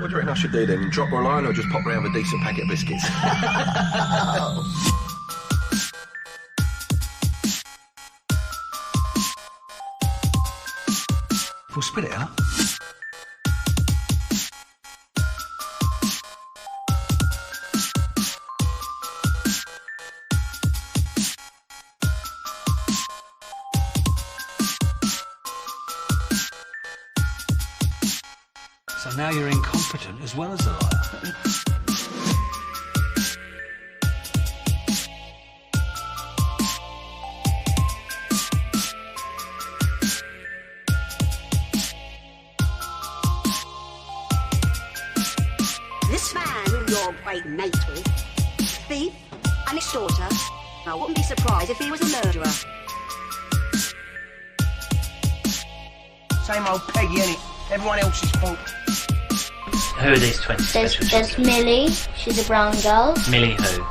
What do you reckon I should do then? Drop her a line or just pop round with a decent packet of biscuits? We'll spit it out. So now you're incompetent as well as a liar. This man who you're great mate with, thief and extorter, I wouldn't be surprised if he was a murderer. Same old Peggy, innit? Everyone else's fault. Who are these 20 special There's children? Millie, she's a brown girl. Millie who?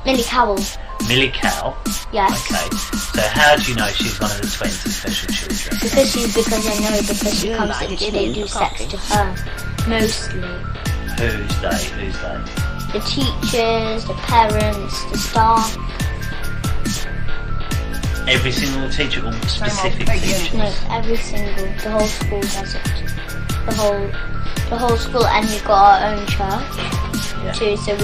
Millie Cowell, Millie Cow? yes. Okay. So how do you know she's one of the 20 special children? Because I know because she comes like and it, they you do coffee. sex to her. Mostly. Who's they? The teachers, the parents, the staff. Every single teacher or specific Peggy, teacher? No, every single, the whole school does it. The whole school, and we've got our own church too. So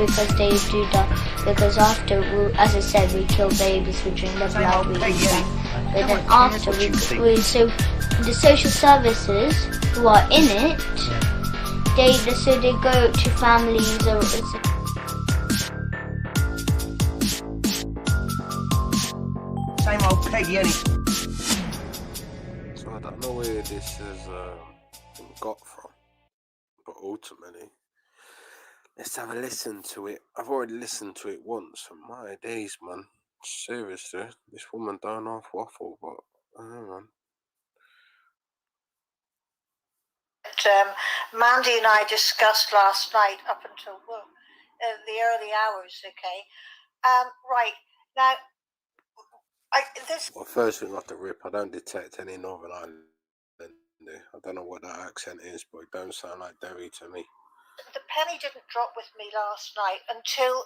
because they do that, because after, as I said, we kill babies, we drink their blood, we eat them. But then after, so the social services who are in it, they go to families or. Same old Peggy, innit? So I don't know where this has been got from, but ultimately, let's have a listen to it. I've already listened to it once, and my days, man. Seriously, this woman don't half waffle, but I don't know, man. Mandy and I discussed last night up until the early hours, okay? Right, now, Well, first thing off the rip, I don't detect any Northern Ireland there. I don't know what that accent is, but it don't sound like Derry to me. the penny didn't drop with me last night until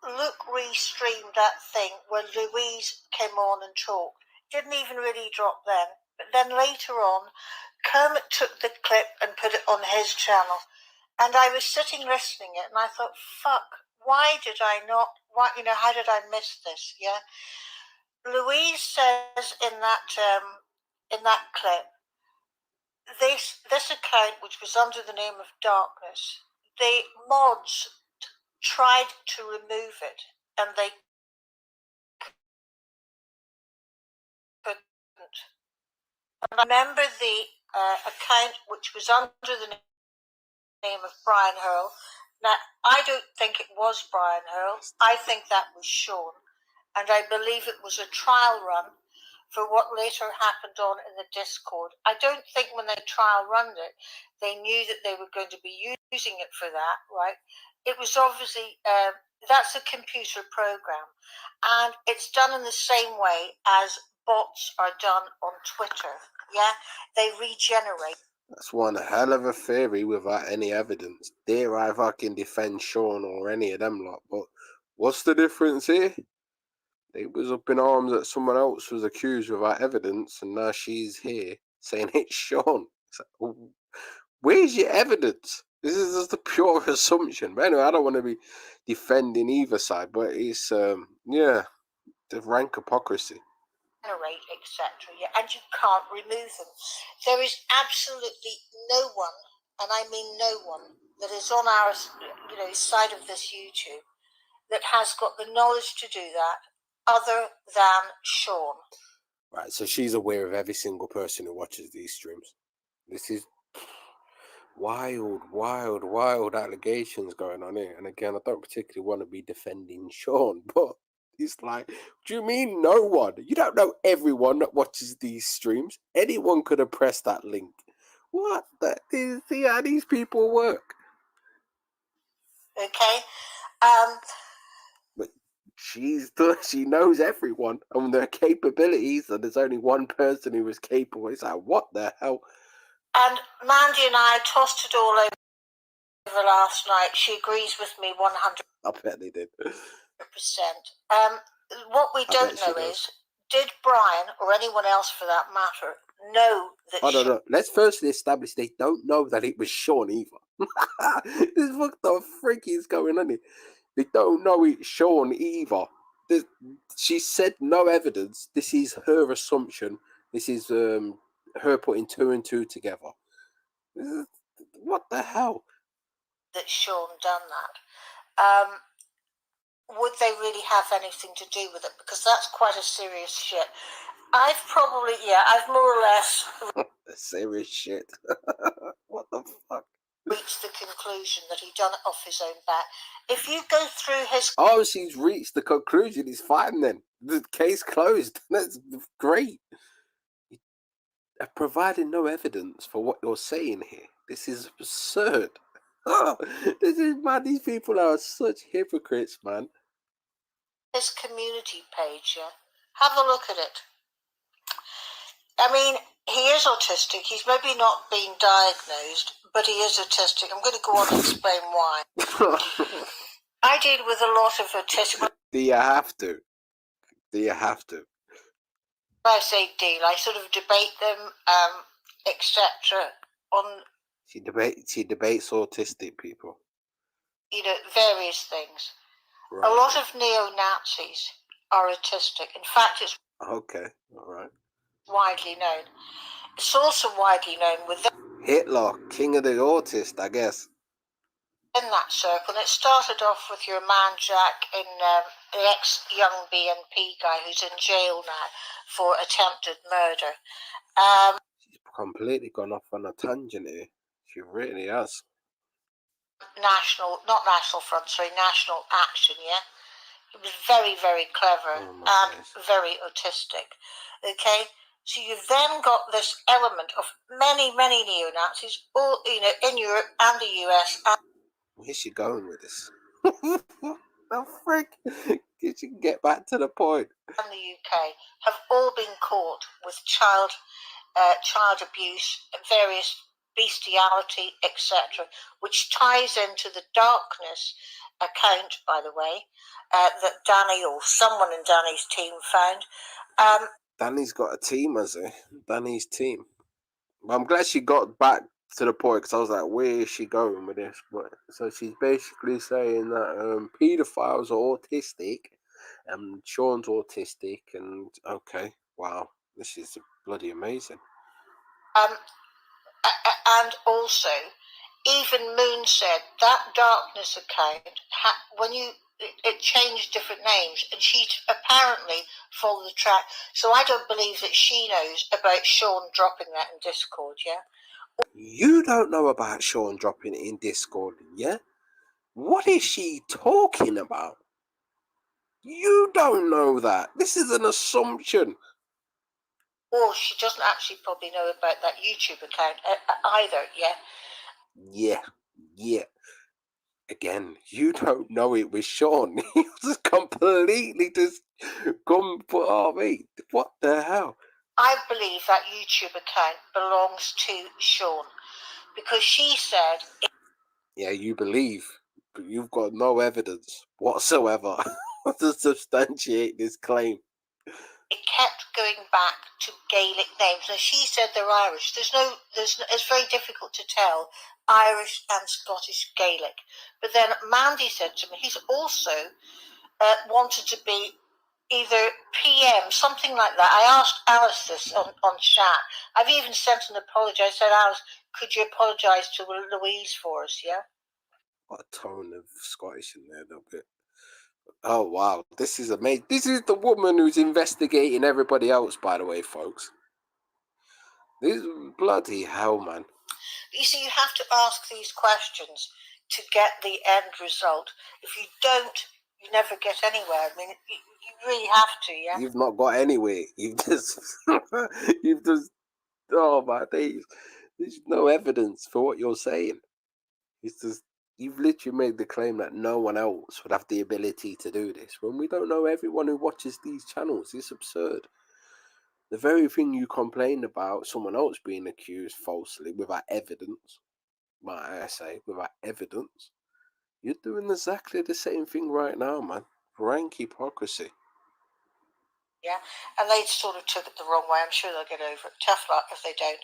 Luke re-streamed that thing where Louise came on and talked. Didn't even really drop then. But then later on, Kermit took the clip and put it on his channel. And I was sitting listening it, and I thought, fuck, why did I not, how did I miss this, yeah? Louise says in that clip, this account, which was under the name of Darkness, the mods tried to remove it, and they couldn't. And I remember the account which was under the name of Brian Hurl. Now, I don't think it was Brian Hurl. I think that was Sean. And I believe it was a trial run for what later happened on in the Discord. I don't think when they trial run it, they knew that they were going to be using it for that, right? It was obviously, that's a computer program. And it's done in the same way as bots are done on Twitter, yeah? They regenerate. That's one hell of a theory without any evidence. Dare I fucking defend Sean or any of them lot, but what's the difference here? They was up in arms that someone else was accused without evidence, and now she's here saying it's Sean. It's like, where's your evidence? This is just a pure assumption. But anyway, I don't want to be defending either side, but it's, the rank hypocrisy. Generate, etc. Yeah, and you can't remove them. There is absolutely no one, and I mean no one, that is on our side of this YouTube that has got the knowledge to do that other than Sean. Right, so she's aware of every single person who watches these streams. This is wild allegations going on here. And again, I don't particularly want to be defending Sean, but it's like, do you mean no one? You don't know everyone that watches these streams. Anyone could have pressed that link. What? See how these people work. Okay? But she knows everyone and their capabilities, and there's only one person who is capable. It's like, what the hell? And Mandy and I tossed it all over last night. She agrees with me 100%. I bet they did. What we I don't bet she know does. is, did Brian, or anyone else for that matter, know that I don't know. Let's firstly establish they don't know that it was Sean either. What the freak is going on here? They don't know it's Sean either. She said no evidence. This is her assumption. This is her putting two and two together. What the hell? that Sean done that? Would they really have anything to do with it? Because that's quite a serious shit. I've more or less Serious shit. What the fuck? reached the conclusion that he done it off his own back. If you go through his... Oh, she's reached the conclusion. It's fine then. The case closed. That's great. Providing no evidence for what you're saying here. This is absurd. Oh, this is, man, these people are such hypocrites, man. His community page, yeah? Have a look at it. I mean, he is autistic. He's maybe not been diagnosed, but he is autistic. I'm going to go on and explain why. I deal with a lot of autistic... Do you have to? Do you have to? I say deal. I sort of debate them, etc. on... She debates autistic people. You know, various things. Right. A lot of neo-Nazis are autistic. In fact, it's... Okay, all right. Widely known. It's also widely known within Hitler, king of the autist, I guess. In that circle, and it started off with your man Jack, in the ex-young BNP guy who's in jail now for attempted murder. She's completely gone off on a tangent here. She really has. National Action, yeah? He was very, very clever and very autistic. Okay? So you've then got this element of many, many neo-Nazis, all, you know, in Europe and the US. Where's she going with this? The frick? Did she get back to the point? And the UK have all been caught with child abuse, various bestiality, etc., which ties into the darkness account, by the way, that Danny or someone in Danny's team found. Danny's got a team, has he? Danny's team. I'm glad she got back to the point, because I was like, where is she going with this? But so she's basically saying that paedophiles are autistic, and Sean's autistic, and okay, wow, this is bloody amazing. And also, even Moon said that darkness account, when it changed different names, and she apparently followed the track. So I don't believe that she knows about Sean dropping that in Discord, yeah? You don't know about Sean dropping it in Discord, yeah? What is she talking about? You don't know that. This is an assumption. Or she doesn't actually probably know about that YouTube account either, yeah? Yeah. Again, you don't know it was Sean. He was completely just come for, oh, mate, what the hell? I believe that YouTube account belongs to Sean, because she said... Yeah, you believe, but you've got no evidence whatsoever to substantiate this claim. It kept going back to Gaelic names. Now, she said they're Irish. It's very difficult to tell Irish and Scottish Gaelic. But then Mandy said to me, he's also wanted to be either PM, something like that. I asked Alice this on chat. I've even sent an apology. I said, Alice, could you apologise to Louise for us, yeah? What a tone of Scottish in there, a little bit. Oh, wow. This is amazing. This is the woman who's investigating everybody else, by the way, folks. This is bloody hell, man. You see, you have to ask these questions to get the end result. If you don't, you never get anywhere. I mean, you really have to, yeah? You've not got anywhere. You've just, oh my days. There's no evidence for what you're saying. It's just, you've literally made the claim that no one else would have the ability to do this, when we don't know everyone who watches these channels. It's absurd. The very thing you complain about someone else being accused falsely without evidence, might I say, without evidence, you're doing exactly the same thing right now, man. Rank hypocrisy. Yeah, and they sort of took it the wrong way. I'm sure they'll get over it. Tough luck if they don't.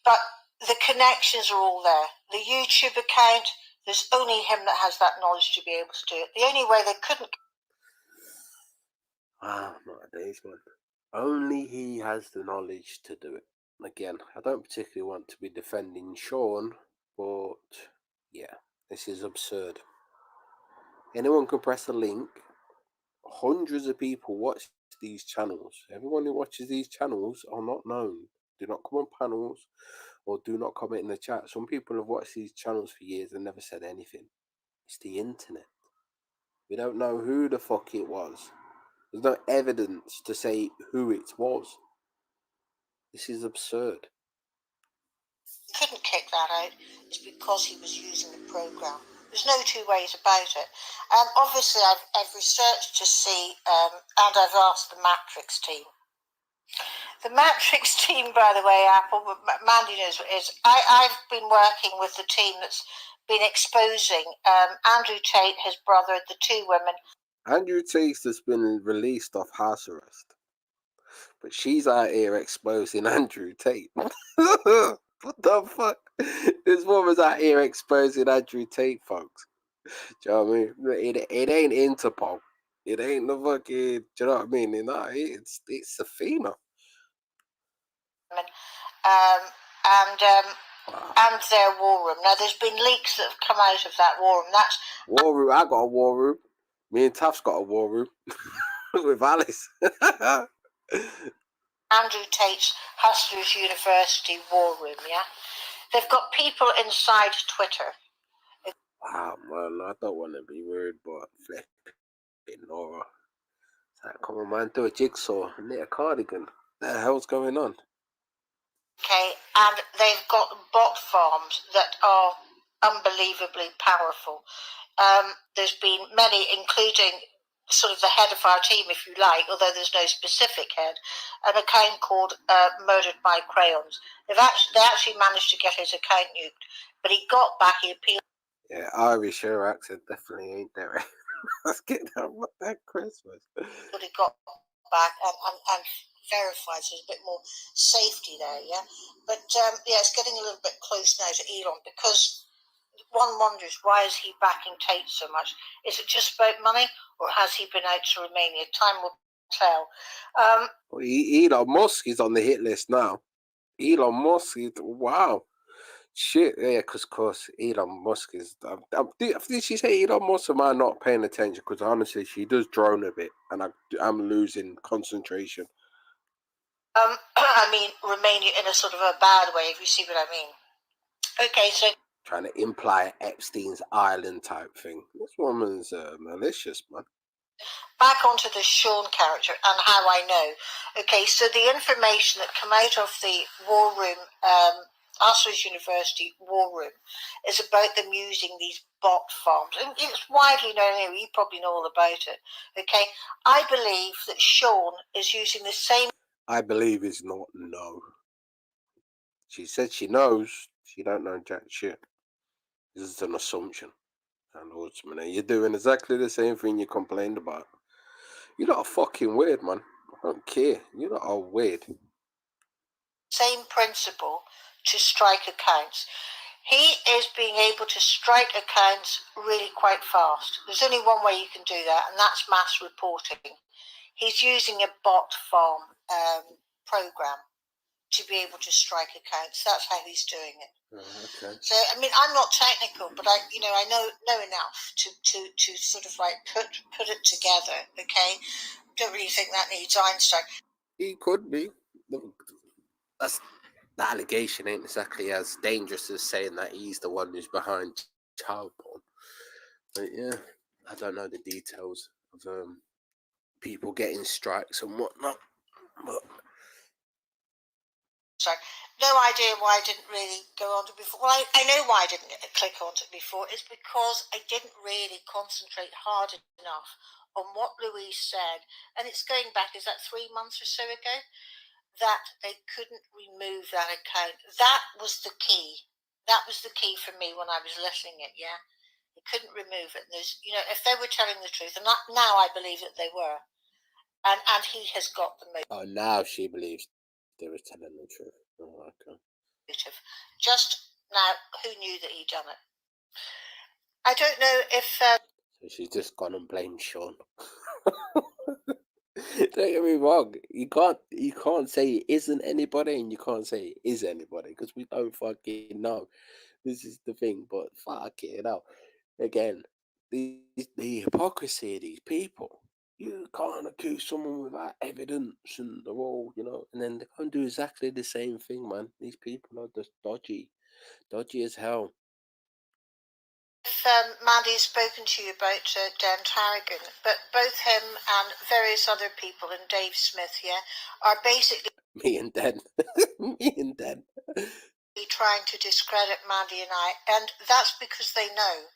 But the connections are all there. The YouTube account, there's only him that has that knowledge to be able to do it. The only way they couldn't. Ah, my days, man. Only he has the knowledge to do it. Again, I don't particularly want to be defending SHAUN, but yeah, this is absurd. Anyone can press a link. Hundreds of people watch these channels. Everyone who watches these channels are not known. Do not come on panels or do not comment in the chat. Some people have watched these channels for years and never said anything. It's the internet. We don't know who the fuck it was. There's no evidence to say who it was. This is absurd. Couldn't kick that out is because he was using the program. There's no two ways about it. Obviously, I've researched to see, and I've asked the Matrix team. The Matrix team, by the way, Apple, Mandy knows what it is. I've been working with the team that's been exposing Andrew Tate, his brother, the two women. Andrew Tate has been released off house arrest, but she's out here exposing Andrew Tate. What the fuck? This woman's out here exposing Andrew Tate, folks. Do you know what I mean? It ain't Interpol. It ain't the fucking. Do you know what I mean? It's Athena. And their war room. Now, there's been leaks that have come out of that war room. That's war room. I got a war room. Me and Taff's got a war room with Alice. Andrew Tate's Hustlers University war room, yeah? They've got people inside Twitter. Wow, man, I don't want to be rude, but flipping Nora. It's like, come on, man, do a jigsaw, knit a cardigan. What the hell's going on? Okay, and they've got bot farms that are unbelievably powerful. There's been many, including sort of the head of our team, if you like, although there's no specific head, an account called Murdered by Crayons. They actually managed to get his account nuked, but he got back, he appealed. Yeah, Irish her accent definitely ain't there. Let's get that Christmas. But he got back and verified, so there's a bit more safety there, yeah? But yeah, it's getting a little bit close now to Elon, because one wonders, why is he backing Tate so much? Is it just about money, or has he been out to Romania? Time will tell. Well, Elon Musk is on the hit list now. Elon Musk is, wow. Shit, yeah, because of course Elon Musk is. Did she say Elon Musk? Am I not paying attention? Because honestly, she does drone a bit, and I'm losing concentration. I mean, Romania in a sort of a bad way, if you see what I mean. Okay, so trying to imply Epstein's Island type thing. This woman's malicious, man. Back onto the SHAUN character and how I know. Okay, so the information that come out of the war room, Hustlers University war room, is about them using these bot farms. And it's widely known anyway, you probably know all about it. Okay, I believe that SHAUN is using the same... I believe is not no. She said she knows. She don't know jack shit. This is an assumption. And ultimately, you're doing exactly the same thing you complained about. You're not fucking weird, man. I don't care. You're not all weird. Same principle to strike accounts. He is being able to strike accounts really quite fast. There's only one way you can do that, and that's mass reporting. He's using a bot farm program to be able to strike accounts. That's how he's doing it. Okay. So, I mean, I'm not technical, but I know enough to sort of like put it together. Okay, don't really think that needs Einstein. He could be. That's the allegation ain't exactly as dangerous as saying that he's the one who's behind child porn. But yeah, I don't know the details of people getting strikes and whatnot. But sorry, no idea why I didn't really go on to before. Well, I know why I didn't click on to it before. It's because I didn't really concentrate hard enough on what Louise said, and it's going back, is that 3 months or so ago, that they couldn't remove that account. That was the key. That was the key for me when I was listening it, yeah? They couldn't remove it. And there's, if they were telling the truth, and now I believe that they were, and he has got the motive. Oh, now she believes they were telling the truth. Oh, okay. Just now, who knew that he'd done it? I don't know if... So she's just gone and blamed Sean. Don't get me wrong. You can't say it isn't anybody, and you can't say it is anybody, because we don't fucking know. This is the thing. But fuck it out. Again, the hypocrisy of these people. You can't accuse someone without evidence, and they're all, and then they can't do exactly the same thing, man. These people are just dodgy as hell. If Mandy has spoken to you about Dan Tarragon, but both him and various other people, and Dave Smith, yeah, are basically me and Dan, trying to discredit Mandy and I, and that's because they know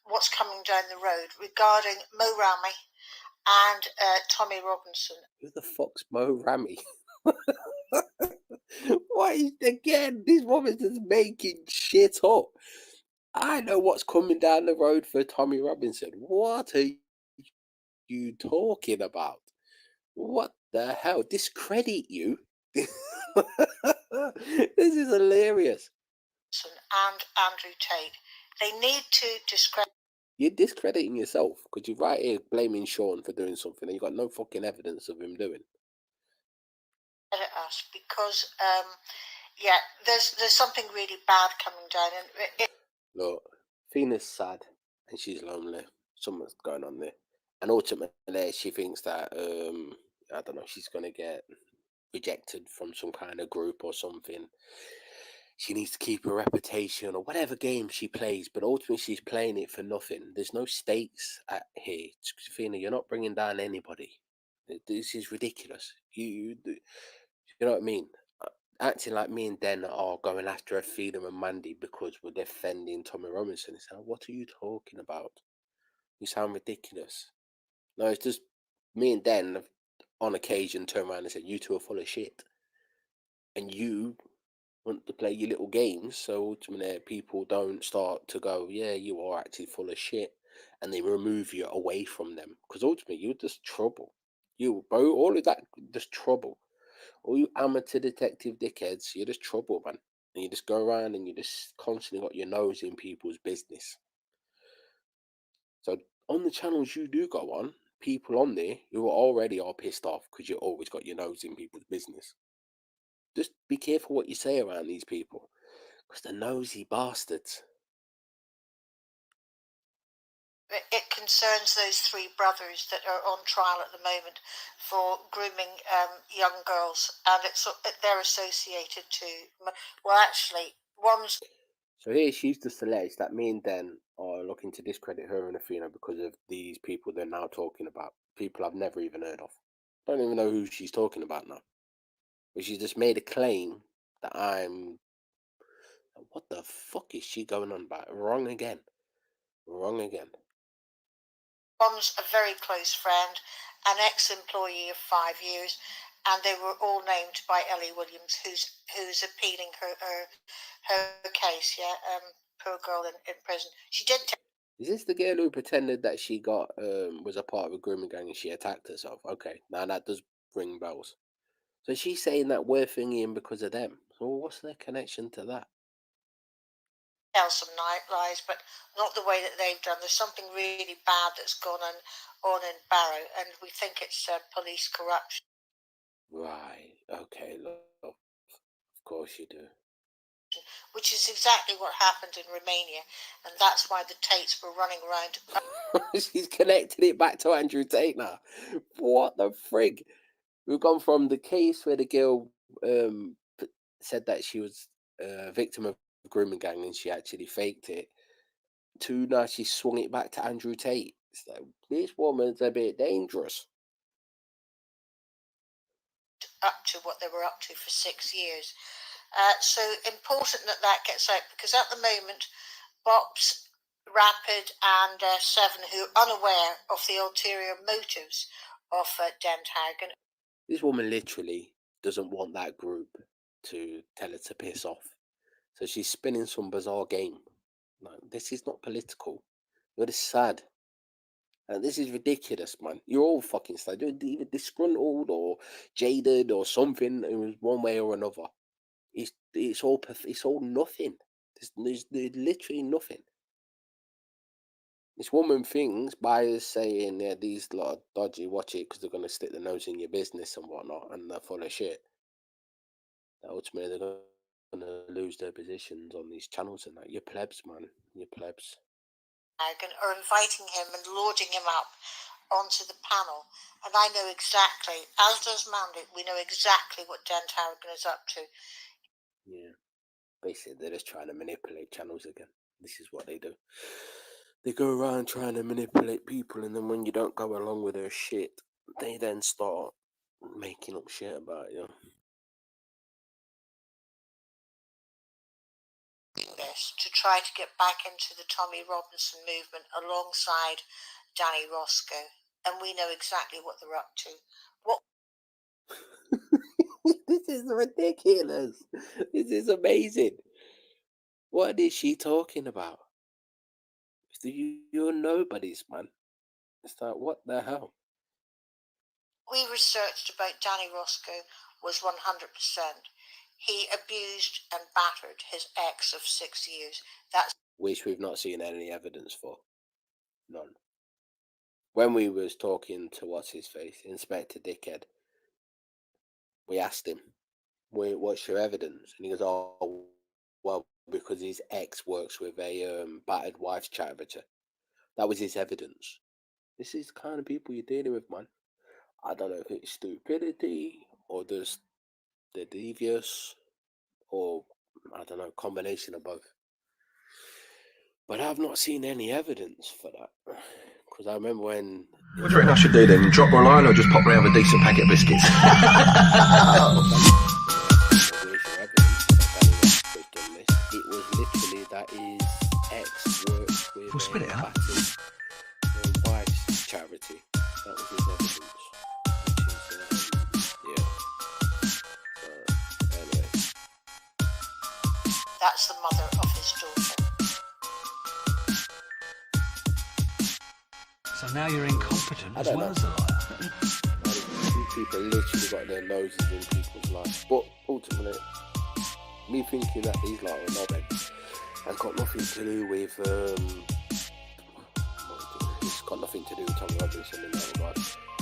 what's coming down the road regarding Mo Rami and Tommy Robinson. Who the fuck's Mo Rami? Why again? This woman's just making shit up. I know what's coming down the road for Tommy Robinson. What are you talking about? What the hell? Discredit you? This is hilarious. And Andrew Tate. They need to discredit. You're discrediting yourself because you're right here blaming Sean for doing something and you got no fucking evidence of him doing. Us because yeah, there's something really bad coming down, and look, Athena's sad and she's lonely. Something's going on there, and ultimately she thinks that I don't know, she's gonna get rejected from some kind of group or something. She needs to keep her reputation or whatever game she plays, but ultimately she's playing it for nothing. There's no stakes at here. Athena, you're not bringing down anybody. This is ridiculous. You know what I mean? Acting like me and Den are going after Athena and Mandy because we're defending Tommy Robinson. It's like, what are you talking about? You sound ridiculous. No, it's just me and Den have, on occasion, turn around and said, you two are full of shit. And you want to play your little games, so ultimately people don't start to go, yeah, you are actually full of shit. And they remove you away from them. Because ultimately, you're just trouble. You, bro, all of that, just trouble. All you amateur detective dickheads, you're just trouble, man. And you just go around and you just constantly got your nose in people's business. So on the channels you do go on, people on there who already are pissed off because you always got your nose in people's business. Just be careful what you say around these people, because they're nosy bastards. It concerns those three brothers that are on trial at the moment for grooming young girls, and they're associated to. Well, actually, one's. So here she's just alleged that me and Den are looking to discredit her and Athena because of these people they're now talking about. People I've never even heard of. Don't even know who she's talking about now. But she just made a claim that I'm. What the fuck is she going on about? Wrong again. Wrong again. One's a very close friend, an ex-employee of 5 years, and they were all named by Ellie Williams, who's appealing her case. Yeah, poor girl in prison. She did. Is this the girl who pretended that she was a part of a grooming gang and she attacked herself? Okay, now that does ring bells. So she's saying that we're thinking because of them. So what's their connection to that? Tell some lies, but not the way that they've done. There's something really bad that's gone on in Barrow, and we think it's police corruption. Right. Okay. Look, of course you do. Which is exactly what happened in Romania, and that's why the Tates were running around. She's connected it back to Andrew Tate now. What the frig? We've gone from the case where the girl said that she was a victim of a grooming gang and she actually faked it, to now she swung it back to Andrew Tate. It's like, this woman's a bit dangerous. Up to what they were up to for 6 years. So important that gets out, because at the moment, Bops, Rapid, and Seven, who are unaware of the ulterior motives of Den Tarragon. This woman literally doesn't want that group to tell her to piss off. So she's spinning some bizarre game. Like, this is not political. You're just sad. And this is ridiculous, man. You're all fucking sad. You're either disgruntled or jaded or something. It was one way or another. It's all nothing. There's literally nothing. This woman thinks by saying, yeah, these lot are dodgy, watch it because they're going to stick their nose in your business and whatnot, and they're full of shit. That ultimately, they're going to lose their positions on these channels and that. You're plebs, man. You're plebs. Or inviting him and lording him up onto the panel. And I know exactly, as does Mandy, we know exactly what Dent Harrigan is up to. Yeah. Basically, they're just trying to manipulate channels again. This is what they do. They go around trying to manipulate people, and then when you don't go along with their shit, they then start making up shit about you. This to try to get back into the Tommy Robinson movement alongside Danny Roscoe, and we know exactly what they're up to. This is ridiculous. This is amazing. What is she talking about? You're nobodies, man. It's like, what the hell? We researched about Danny Roscoe was 100%. He abused and battered his ex of 6 years. That's which we've not seen any evidence for. None. When we was talking to what's-his-face, Inspector Dickhead, we asked him, what's your evidence? And he goes, oh, well, because his ex works with a battered wife's charity. That was his evidence. This is the kind of people you're dealing with, man. I don't know if it's stupidity or just they're devious or, I don't know, combination of both. But I've not seen any evidence for that. Because I remember when... What do you reckon I should do then? Drop my line or just pop round with a decent packet of biscuits? It was literally that his ex works with We'll spit it a out. battered wife's charity. That was his evidence. Which is, yeah. Anyway. That's the mother of his daughter. So now you're incompetent as don't well know. as a liar. These people literally got their noses in people's lives. But ultimately, me thinking that these lot are knobheads has got nothing to do with it's got nothing to do with Tommy Robinson in that regard.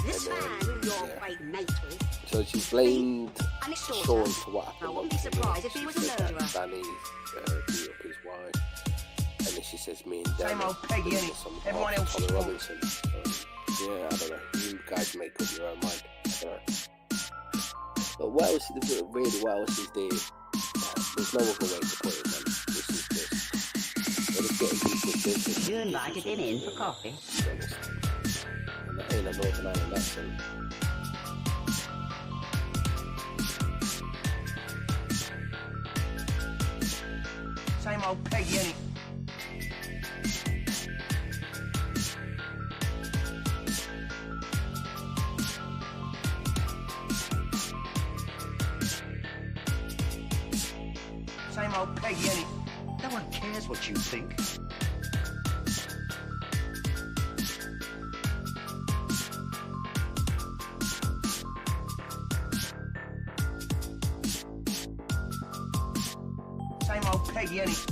This man who you're quite mate with, So she blamed and his daughter. Sean for what happened. I wouldn't be surprised if he was a murderer. Danny beat up his wife, and then she says me and Danny. Same old Peggy, innit? Everyone else is Tommy fault. Robinson. Yeah, I don't know. You guys make up your own mind. I don't know. But what else is really? What else is there? There's no other way to put it, man. This is just they're just getting people's business. You invited him in for coffee. To be honest. And that ain't a Northern Ireland accent. Same old Peggy, innit? Same old Peggy, innit? No one cares what you think. Same old Peggy, innit?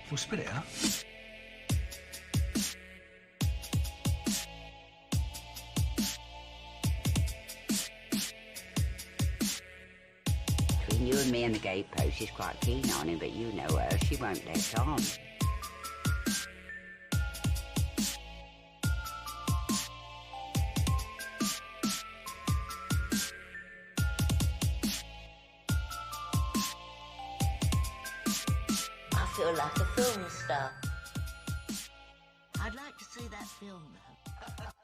We'll spit it out. Between you and me and the gatepost, she's quite keen on him, but you know her, she won't let on. I feel like a film star. I'd like to see that film, though.